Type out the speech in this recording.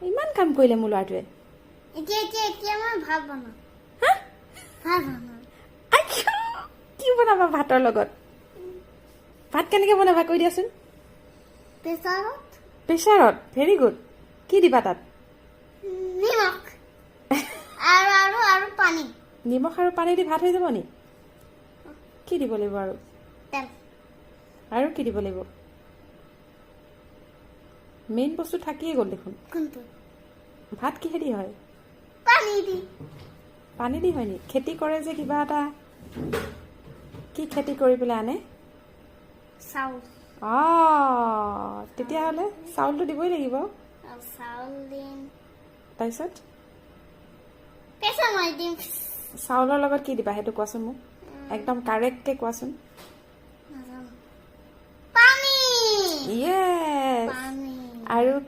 ইমান কাম কৰিলে মোৰ ল'ৰাটোৱে এতিয়া মই ভাত বনাম হা ভাত বনাম আইয়া, কি বনাবা ভাতৰ লগত ভাত কেনেকে বনাবা কৈ দিয়াচোন প্ৰেছাৰত প্ৰেছাৰত ভেৰি গুড কি দিবা তাত নিমখ আৰু পানী নিমখ আৰু পানী দি ভাত হৈ যাব নি কি দিব লাগিব তেল আৰু কি দিব লাগিব মেইন বস্তু থাকিয়ে গ'ল দেখোন কোনটো ভাত কিহেদি হয় পানী দি হয় নি খেতি কৰে যে কিবা এটা কি খেতি কৰি পেলাই আনে চাউল তেতিয়াহ'লে চাউলটো দিবই লাগিব আৰু চাউল দিম তাৰপিছত প্ৰেছাৰ মাৰি দিম চাউলৰ লগত কি দিবা সেইটো কোৱাচোন মোক একদম কাৰেক্টকে কোৱাচোন নাজানো পানী ইয়েছ পানী আৰু